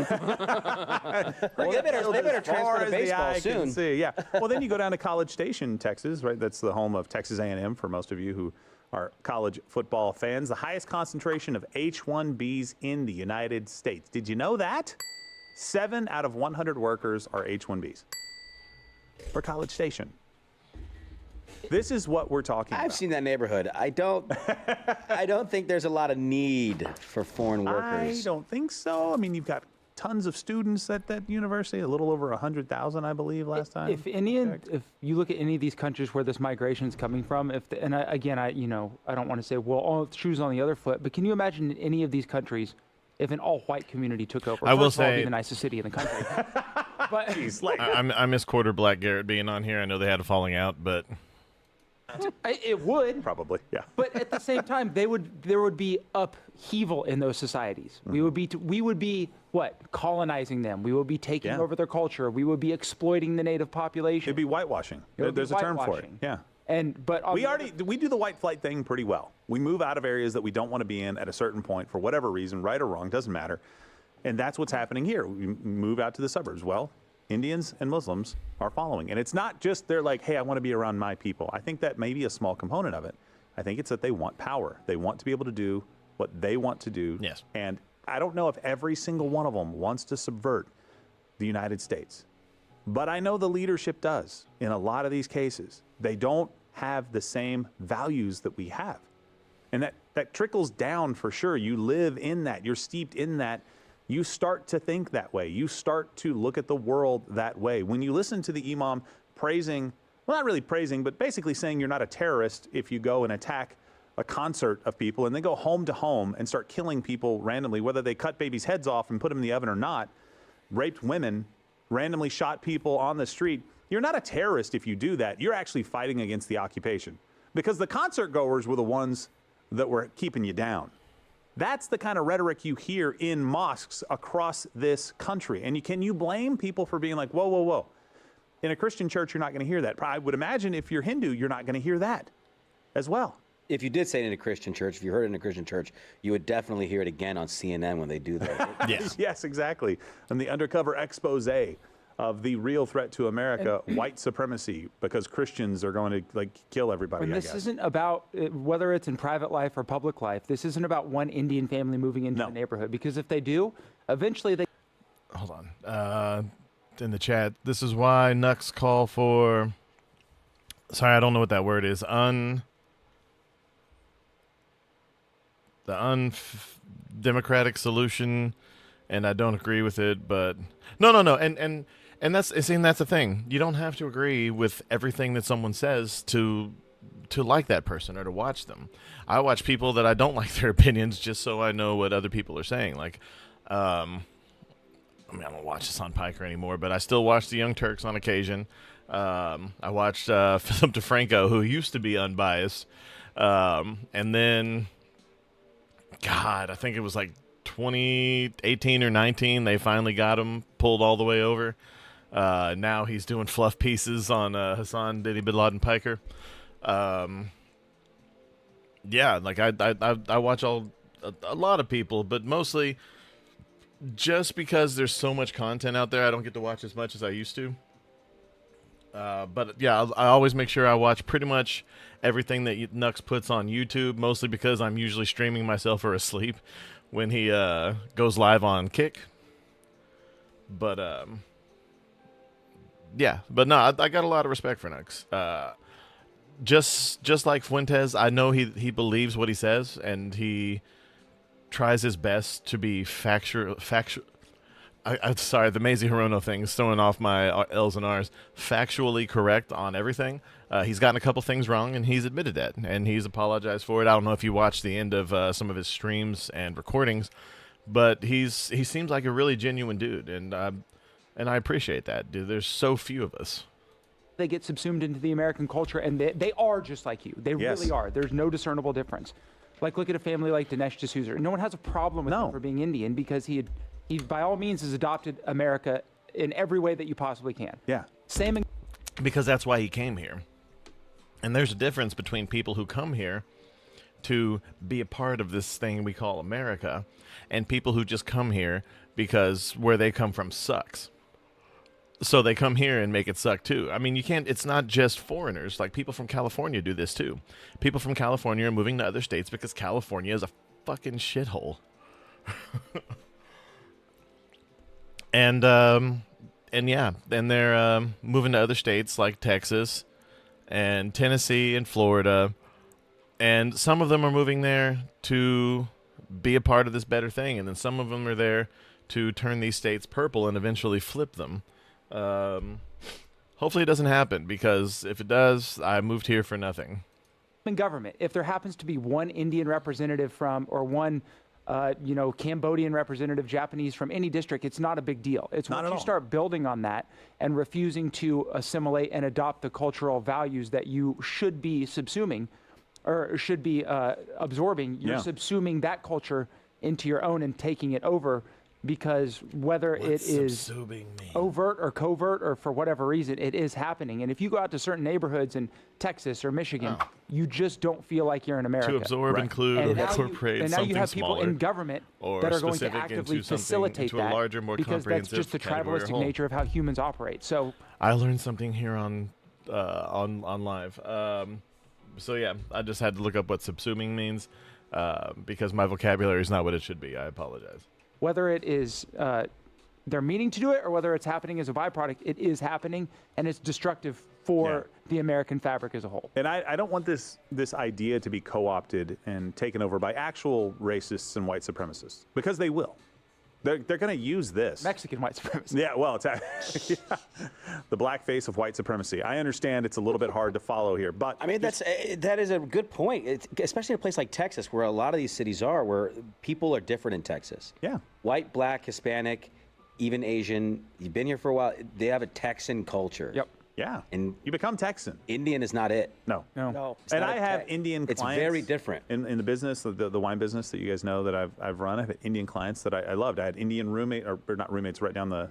they better transfer to baseball soon. Yeah. Well, then you go down to College Station, Texas, right? That's the home of Texas A&M for most of you who are college football fans. The highest concentration of H-1Bs in the United States. Did you know that? 7 out of 100 workers are H-1Bs for College Station. This is what we're talking about. I've seen that neighborhood. I don't think there's a lot of need for foreign workers. I don't think so. I mean, you've got tons of students at that university, a little over 100,000, I believe, last time. If you look at any of these countries where this migration is coming from, I don't want to say, well, shoes on the other foot, but can you imagine in any of these countries if an all-white community took over? I will First of all, it'd say be the nicest city in the country. But I miss Quarter Black Garrett being on here. I know they had a falling out, but it would probably, yeah. But at the same time, there would be upheaval in those societies. Mm-hmm. We would be what? Colonizing them. We would be taking over their culture. We would be exploiting the native population. It'd be whitewashing. There's a term for it. Yeah. We do the white flight thing pretty well. We move out of areas that we don't want to be in at a certain point for whatever reason, right or wrong, doesn't matter. And that's what's happening here. We move out to the suburbs. Well, Indians and Muslims are following. And it's not just they're like, hey, I want to be around my people. I think that may be a small component of it. I think it's that they want power. They want to be able to do what they want to do. Yes. And I don't know if every single one of them wants to subvert the United States. But I know the leadership does in a lot of these cases. They don't have the same values that we have. And that trickles down for sure. You live in that. You're steeped in that. You start to think that way. You start to look at the world that way. When you listen to the imam praising, well, not really praising, but basically saying you're not a terrorist if you go and attack a concert of people and then go home to home and start killing people randomly, whether they cut babies' heads off and put them in the oven or not, raped women, randomly shot people on the street. You're not a terrorist if you do that. You're actually fighting against the occupation because the concert goers were the ones that were keeping you down. That's the kind of rhetoric you hear in mosques across this country. And can you blame people for being like, whoa, whoa, whoa? In a Christian church, you're not going to hear that. I would imagine if you're Hindu, you're not going to hear that as well. If you did say it in a Christian church, if you heard it in a Christian church, you would definitely hear it again on CNN when they do that. Yes. Yes, exactly. And the undercover expose of the real threat to America, white supremacy, because Christians are going to kill everybody. And this isn't about whether it's in private life or public life. This isn't about one Indian family moving into a neighborhood, because if they do, eventually they. Hold on. In the chat, this is why Nux call for. Sorry, I don't know what that word is. democratic solution, and I don't agree with it. But no, and that's the thing. You don't have to agree with everything that someone says to like that person or to watch them. I watch people that I don't like their opinions just so I know what other people are saying. Like, I don't watch this on Piker anymore, but I still watch the Young Turks on occasion. I watched Philip DeFranco, who used to be unbiased, and then, God, I think it was like 2018 or 19, they finally got him pulled all the way over. Now he's doing fluff pieces on Hassan Diddy Bin Laden Piker. Yeah, like I watch a lot of people, but mostly just because there's so much content out there, I don't get to watch as much as I used to. But yeah, I always make sure I watch pretty much everything that Nux puts on YouTube, mostly because I'm usually streaming myself or asleep when he goes live on Kick. But yeah, but no, I got a lot of respect for Nux. Just like Fuentes, I know he believes what he says, and he tries his best to be factual. I'm sorry, the Mazie Hirono thing is throwing off my L's and R's. Factually correct on everything. He's gotten a couple things wrong, and he's admitted that, and he's apologized for it. I don't know if you watched the end of some of his streams and recordings, but he seems like a really genuine dude, and I appreciate that, dude. There's so few of us. They get subsumed into the American culture, and they are just like you. They really are. There's no discernible difference. Like, look at a family like Dinesh D'Souza. No one has a problem with him for being Indian because he by all means has adopted America in every way that you possibly can. Yeah. Same. Because that's why he came here. And there's a difference between people who come here to be a part of this thing we call America and people who just come here because where they come from sucks. So they come here and make it suck too. I mean, you can't, it's not just foreigners. Like, people from California do this too. People from California are moving to other states because California is a fucking shithole. And yeah, and they're moving to other states like Texas and Tennessee and Florida. And some of them are moving there to be a part of this better thing. And then some of them are there to turn these states purple and eventually flip them. Hopefully it doesn't happen, because if it does, I moved here for nothing. In government, if there happens to be one Indian representative from, or one Cambodian representative, Japanese from any district, it's not a big deal. It's once you start building on that and refusing to assimilate and adopt the cultural values that you should be subsuming or should be absorbing, you're subsuming that culture into your own and taking it over, because whether it is overt or covert or for whatever reason, it is happening. And if you go out to certain neighborhoods in Texas or Michigan, you just don't feel like you're in America. To absorb, include, or incorporate and now something you have people smaller in government that are going to actively facilitate that, larger, more because that's just the tribalistic nature of how humans operate. So I learned something here on live. So yeah, I just had to look up what subsuming means, because my vocabulary is not what it should be. I apologize. Whether it is they're meaning to do it or whether it's happening as a byproduct, it is happening, and it's destructive for the American fabric as a whole. And I don't want this idea to be co-opted and taken over by actual racists and white supremacists, because they will. They're going to use this. Mexican white supremacy. Yeah, well, it's the blackface of white supremacy. I understand it's a little bit hard to follow here, but I mean, that is a good point, especially in a place like Texas, where a lot of these cities are, where people are different in Texas. Yeah. White, black, Hispanic, even Asian. You've been here for a while. They have a Texan culture. Yep. Yeah. And you become Texan. Indian is not it. No. It's And not I have Indian clients. It's very different. In the business, the wine business that you guys know that I've run, I have Indian clients that I loved. I had Indian roommate, or not roommates, right down the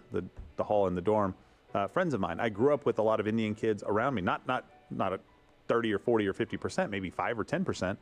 hall in the dorm. Friends of mine. I grew up with a lot of Indian kids around me. Not a 30 or 40 or 50%, maybe 5 or 10%,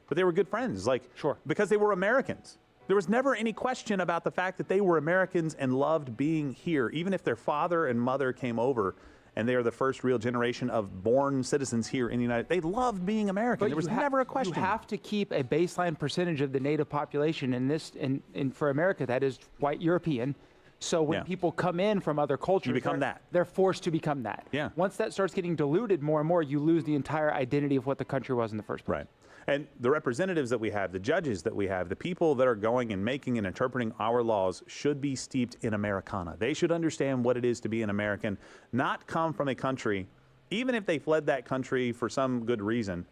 but they were good friends. Like, because they were Americans. There was never any question about the fact that they were Americans and loved being here, even if their father and mother came over and they are the first real generation of born citizens here in the United States. They loved being American. But there was never a question. You have to keep a baseline percentage of the native population in this, and for America, that is white European, So when people come in from other cultures, become that. They're forced to become that. Yeah. Once that starts getting diluted more and more, you lose the entire identity of what the country was in the first place. Right. And the representatives that we have, the judges that we have, the people that are going and making and interpreting our laws should be steeped in Americana. They should understand what it is to be an American, not come from a country, even if they fled that country for some good reason,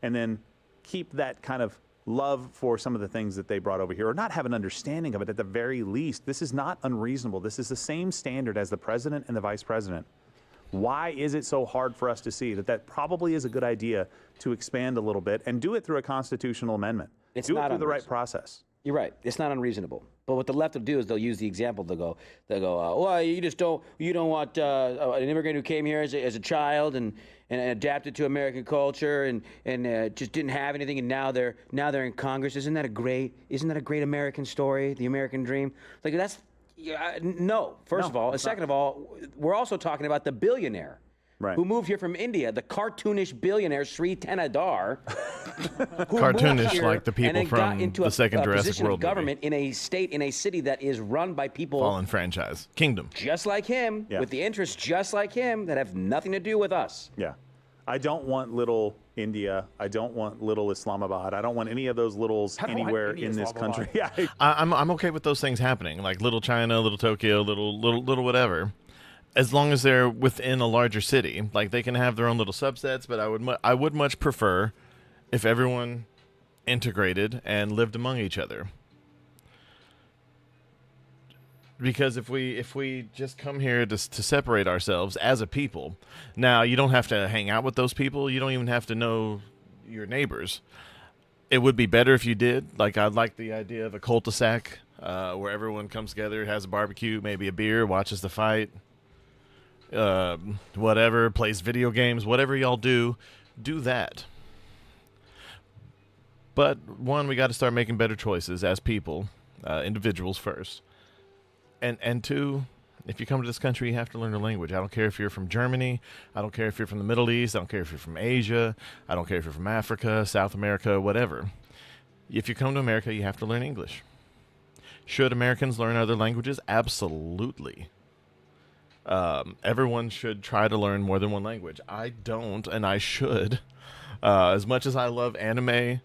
and then keep that kind of love for some of the things that they brought over here, or not have an understanding of it at the very least. This is not unreasonable. This is the same standard as the president and the vice president. Why is it so hard for us to see that that probably is a good idea to expand a little bit and do it through a constitutional amendment? Do it through the right process. You're right. It's not unreasonable. But what the left will do is they'll use the example. They'll go, well, you don't want an immigrant who came here as a child and adapted to American culture and just didn't have anything, and now they're in Congress. Isn't that a great American story, the American dream? Like that's no. First of all, and second of all, we're also talking about the billionaire. Right. Who moved here from India, the cartoonish billionaire Sri Tenadar. Cartoonish like the people from the second Jurassic World government in a city that is run by people. Fallen franchise. Kingdom. Just like him, with the interests just like him, that have nothing to do with us. Yeah. I don't want little India. I don't want little Islamabad. I don't want any of those littles anywhere in this country. Yeah. I'm okay with those things happening, like little China, little Tokyo, little whatever. As long as they're within a larger city, like they can have their own little subsets, but I would much prefer if everyone integrated and lived among each other. Because if we just come here to separate ourselves as a people, now you don't have to hang out with those people. You don't even have to know your neighbors. It would be better if you did. Like I like the idea of a cul-de-sac where everyone comes together, has a barbecue, maybe a beer, watches the fight. Whatever, plays video games, whatever y'all do that. But one, we got to start making better choices as people, individuals first. And two, if you come to this country, you have to learn the language. I don't care if you're from Germany. I don't care if you're from the Middle East. I don't care if you're from Asia. I don't care if you're from Africa, South America, whatever. If you come to America, you have to learn English. Should Americans learn other languages? Absolutely. Everyone should try to learn more than one language. I don't, and I should. As much as I love anime,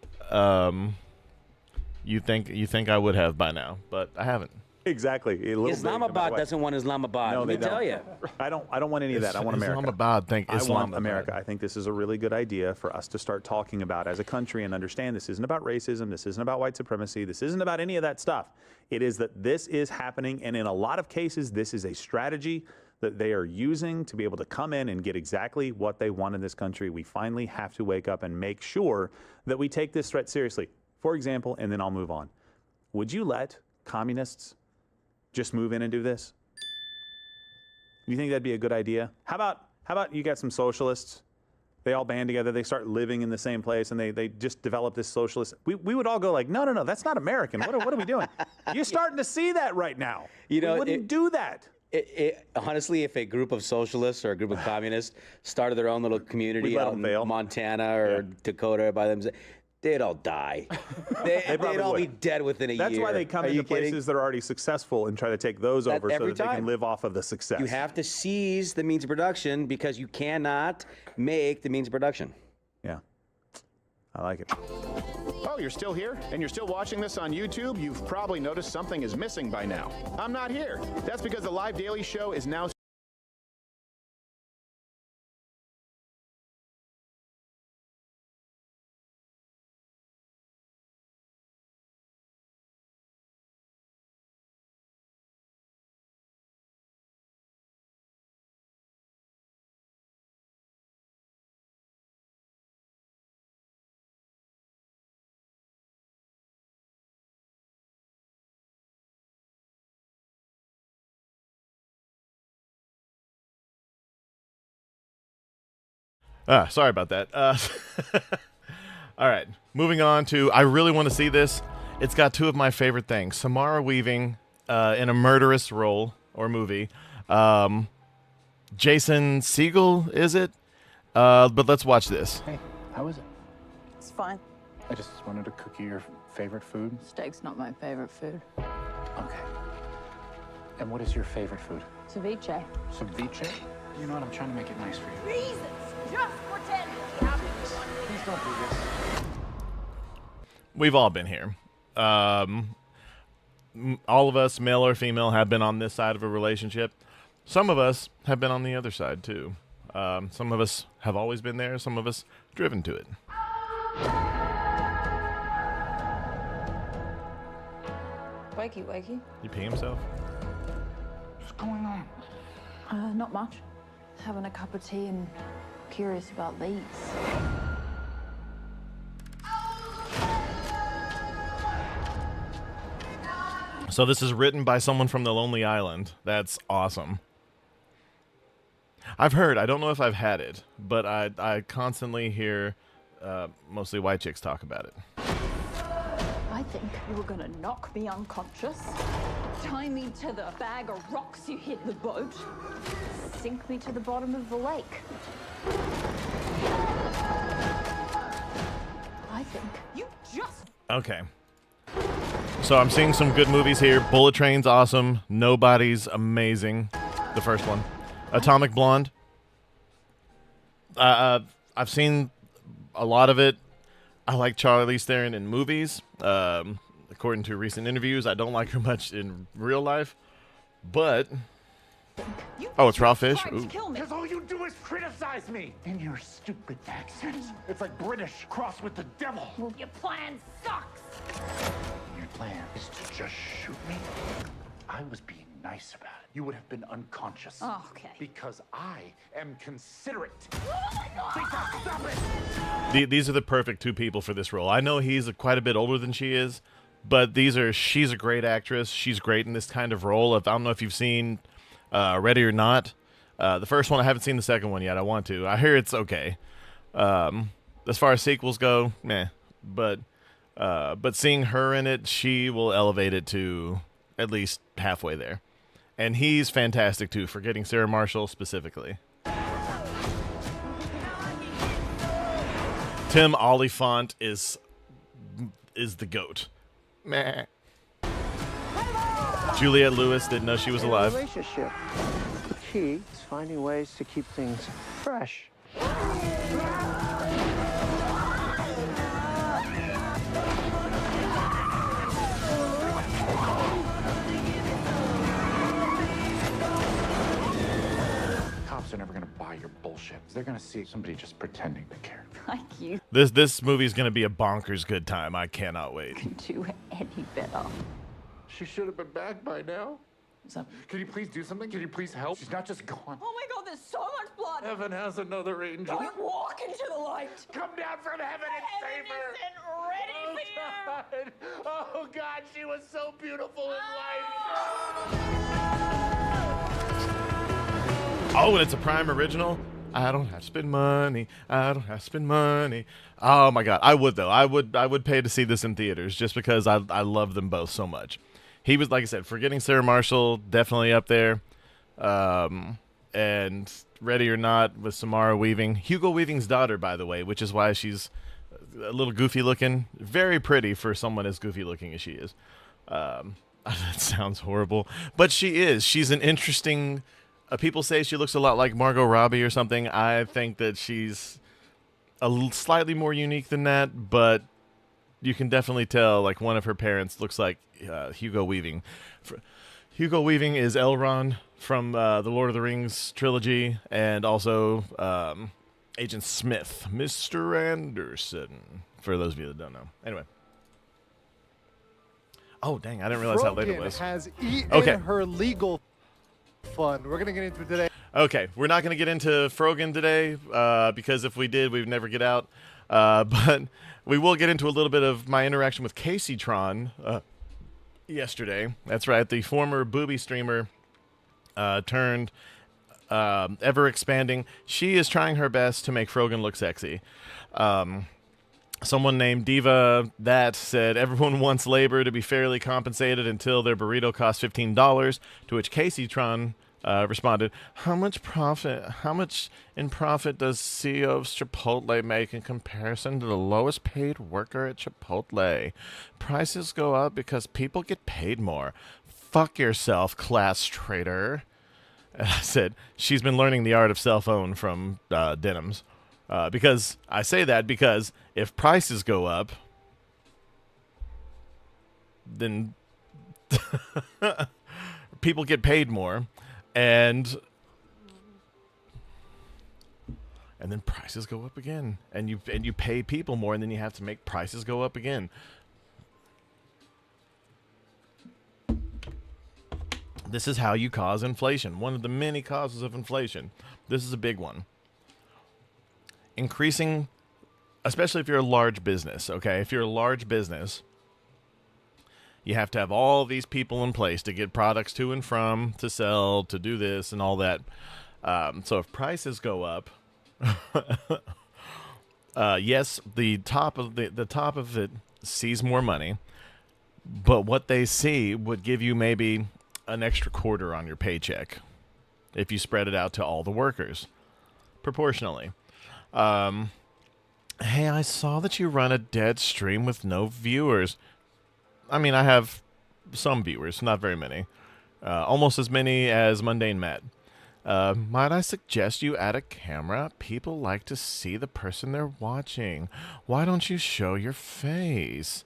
you think I would have by now, but I haven't. Exactly. Islamabad doesn't want Islamabad. No, Let me tell you. I don't want any of that. I want America. Islamabad think I Islamabad. want America. I think this is a really good idea for us to start talking about as a country and understand this isn't about racism. This isn't about white supremacy. This isn't about any of that stuff. It is that this is happening, and in a lot of cases, this is a strategy that they are using to be able to come in and get exactly what they want in this country. We finally have to wake up and make sure that we take this threat seriously. For example, and then I'll move on. Would you let communists just move in and do this? You think that'd be a good idea? How about you got some socialists, they all band together, they start living in the same place, and they just develop this socialist. We would all go like, no, that's not American. What are we doing? You're starting to see that right now. We wouldn't do that. Honestly, if a group of socialists or a group of communists started their own little community out in Montana or Dakota by themselves, they'd all die. They'd all be dead within a year. That's why they come into places that are already successful and try to take those over so that they can live off of the success. You have to seize the means of production because you cannot make the means of production. Yeah. I like it. Oh, you're still here? And you're still watching this on YouTube? You've probably noticed something is missing by now. I'm not here. That's because the live daily show is now Sorry about that. All right, moving on to, I really want to see this. It's got two of my favorite things. Samara Weaving in a murderous role or movie. Jason Segel, is it? But let's watch this. Hey, how is it? It's fine. I just wanted to cook you your favorite food. Steak's not my favorite food. Okay. And what is your favorite food? Ceviche. Ceviche? You know what? I'm trying to make it nice for you. Reasons. Just pretend to be happy. Please don't do this. We've all been here. All of us, male or female, have been on this side of a relationship. Some of us have been on the other side, too. Some of us have always been there. Some of us driven to it. Wakey, wakey. He pee himself? What's going on? Not much. Having a cup of tea and curious about these. So this is written by someone from the Lonely Island. That's awesome. I've heard, I don't know if I've had it, but I constantly hear mostly white chicks talk about it. I think you were gonna knock me unconscious, tie me to the bag of rocks you hit the boat, sink me to the bottom of the lake. I think you just... Okay. So I'm seeing some good movies here. Bullet Train's awesome. Nobody's amazing. The first one. Atomic Blonde. I've seen a lot of it. I like Charlize Theron in movies. According to recent interviews, I don't like her much in real life. But... Oh, it's raw fish? Ooh. Because all you do is criticize me in your stupid accent. It's like British crossed with the devil. Well, your plan sucks. Your plan is to just shoot me? I was being nice about it. You would have been unconscious. Oh, okay. Because I am considerate. Oh my God! Stop it! These are the perfect two people for this role. I know he's quite a bit older than she is, but she's a great actress. She's great in this kind of role. I don't know if you've seen Ready or Not. The first one, I haven't seen the second one yet. I want to. I hear it's okay. As far as sequels go, meh. But seeing her in it, she will elevate it to at least halfway there. And he's fantastic, too, for getting Sarah Marshall specifically. Tim Oliphant is the GOAT. Meh. Juliette Lewis didn't know she was alive. Relationship. The key is finding ways to keep things fresh. Cops are never going to buy your bullshit. They're going to see somebody just pretending to care. Thank you. This movie's going to be a bonkers good time. I cannot wait. Can do any better. She should have been back by now. Can you please do something? Can you please help? She's not just gone. Oh my God, there's so much blood. Heaven has another angel. Don't walk into the light. Come down from heaven and save her. Heaven isn't ready for you. Oh God, she was so beautiful in life. Oh, and it's a Prime original? I don't have to spend money. I don't have to spend money. Oh my God, I would though. I would pay to see this in theaters just because I love them both so much. He was, like I said, Forgetting Sarah Marshall, definitely up there. And Ready or Not with Samara Weaving. Hugo Weaving's daughter, by the way, which is why she's a little goofy looking. Very pretty for someone as goofy looking as she is. That sounds horrible. But she is. She's an interesting... people say she looks a lot like Margot Robbie or something. I think that she's slightly more unique than that, but you can definitely tell like one of her parents looks like Hugo Weaving. Hugo Weaving is Elrond from the Lord of the Rings trilogy, and also Agent Smith, Mr. Anderson, for those of you that don't know. Anyway. Oh, dang, I didn't realize how late it was. Has eaten her legal fun. We're going to get into it today. Okay, we're not going to get into Frogan today because if we did, we'd never get out. But we will get into a little bit of my interaction with Casey Tron yesterday. That's right, the former booby streamer turned ever expanding. She is trying her best to make Frogan look sexy. Someone named Diva that said everyone wants labor to be fairly compensated until their burrito costs $15, to which Casey Tron responded, how much in profit does CEO of Chipotle make in comparison to the lowest paid worker at Chipotle? Prices go up because people get paid more. fuck yourself, class traitor. And I said, she's been learning the art of cell phone from Denims. Because I say that because if prices go up, then people get paid more, and then prices go up again, and you pay people more, and then you have to make prices go up again. This is how you cause inflation. One of the many causes of inflation. This is a big one. Increasing, especially if you're a large business, okay? If you're a large business, you have to have all these people in place to get products to and from, to sell, to do this and all that. So if prices go up, yes, the top of it sees more money, but what they see would give you maybe an extra quarter on your paycheck if you spread it out to all the workers proportionally. Hey, I saw that you run a dead stream with no viewers. I mean, I have some viewers, not very many. Almost as many as Mundane Matt. Might I suggest you add a camera? People like to see the person they're watching. Why don't you show your face?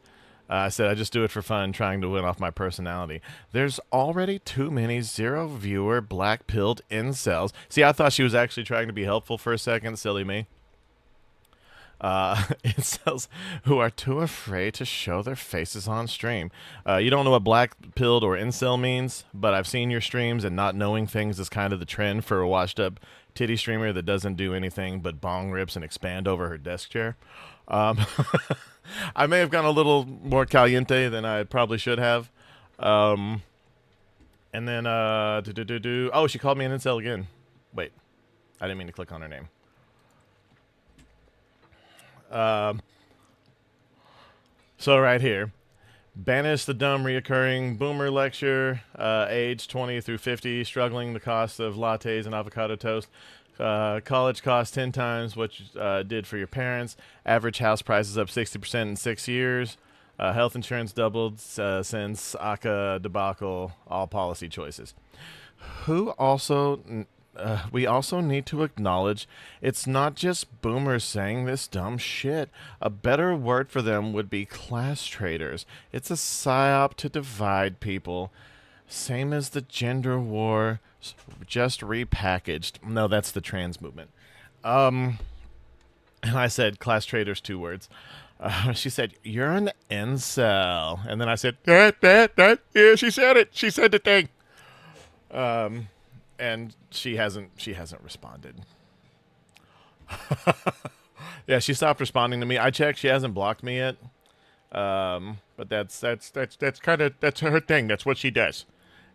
I said I just do it for fun, trying to win off my personality. There's already too many 0-viewer, black-pilled incels. See, I thought she was actually trying to be helpful for a second. Silly me. Incels who are too afraid to show their faces on stream. You don't know what black-pilled or incel means, but I've seen your streams, and not knowing things is kind of the trend for a washed-up titty streamer that doesn't do anything but bong rips and expand over her desk chair. I may have gone a little more caliente than I probably should have. And then, oh, she called me an incel again. Wait, I didn't mean to click on her name. So right here, banish the dumb reoccurring boomer lecture, age 20 through 50, struggling the cost of lattes and avocado toast. College costs 10 times what you did for your parents. Average house prices up 60% in 6 years. Health insurance doubled since ACA debacle. All policy choices. We also need to acknowledge it's not just boomers saying this dumb shit. A better word for them would be class traders. It's a psyop to divide people. Same as the gender war, just repackaged. No, that's the trans movement. And I said, class traders, 2 words. She said, you're an incel. And then I said, yeah, she said it. She said the thing. And she hasn't responded. Yeah, she stopped responding to me. I checked. She hasn't blocked me yet. But that's her thing. That's what she does.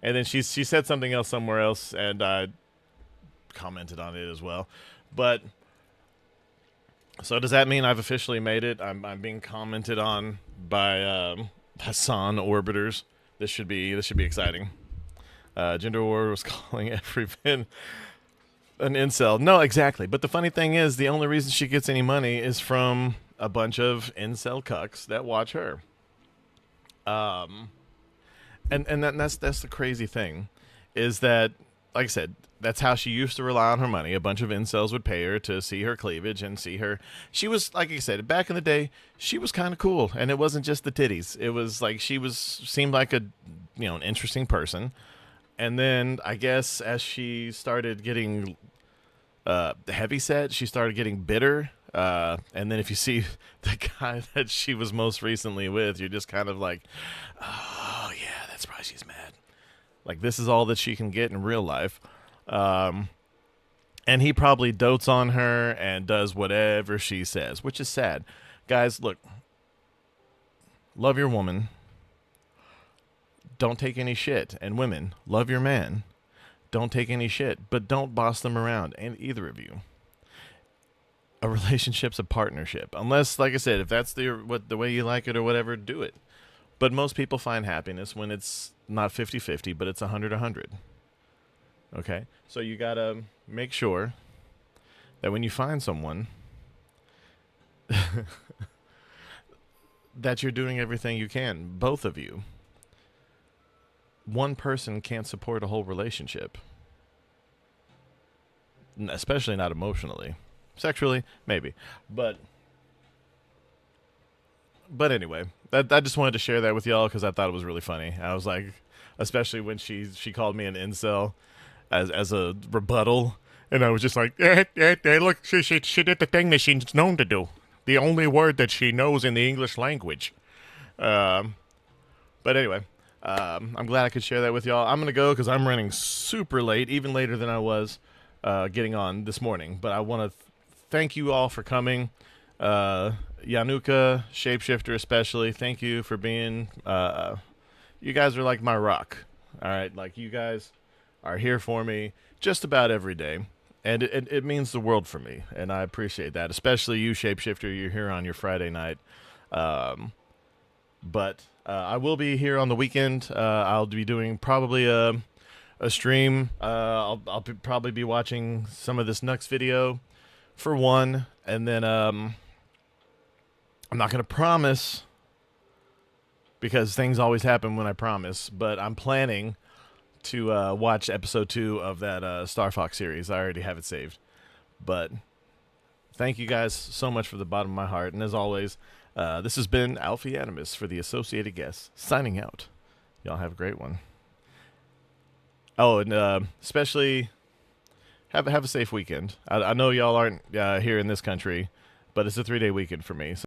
And then she said something else somewhere else, and I commented on it as well. But so does that mean I've officially made it? I'm being commented on by Hassan orbiters. This should be exciting. Gender war was calling everyone an incel. No, exactly. But the funny thing is, the only reason she gets any money is from a bunch of incel cucks that watch her. And that's the crazy thing, is that, like I said, that's how she used to rely on her money. A bunch of incels would pay her to see her cleavage and see her. She was, like I said, back in the day, she was kind of cool, and it wasn't just the titties. It was like seemed like an interesting person. And then I guess as she started getting heavyset, she started getting bitter. And then if you see the guy that she was most recently with, you're just kind of like, oh yeah, that's why she's mad. Like, this is all that she can get in real life. And he probably dotes on her and does whatever she says, which is sad. Guys, look, love your woman. Don't take any shit. And women, love your man. Don't take any shit, but don't boss them around, and either of you. A relationship's a partnership. Unless, like I said, if that's the way you like it or whatever, do it. But most people find happiness when it's not 50-50, but it's 100-100. Okay? So you gotta make sure that when you find someone, that you're doing everything you can, both of you, one person can't support a whole relationship. Especially not emotionally. Sexually, maybe. But anyway, I just wanted to share that with y'all because I thought it was really funny. I was like, especially when she called me an incel as a rebuttal, and I was just like, look, she did the thing that she's known to do. The only word that she knows in the English language. But anyway, I'm glad I could share that with y'all. I'm going to go because I'm running super late, even later than I was getting on this morning. But I want to thank you all for coming. Yanuka, Shapeshifter especially, thank you for being... you guys are like my rock. All right? Like, you guys are here for me just about every day. And it means the world for me, and I appreciate that. Especially you, Shapeshifter, you're here on your Friday night. But I will be here on the weekend. I'll be doing probably a stream. I'll probably be watching some of this Nux video for one, and then I'm not going to promise because things always happen when I promise, but I'm planning to watch episode 2 of that Star Fox series. I already have it saved. But thank you guys so much from the bottom of my heart. And as always, this has been Alfie Animus for the Associated Guests, signing out. Y'all have a great one. Oh, and especially have a safe weekend. I know y'all aren't here in this country, but it's a 3-day weekend for me. So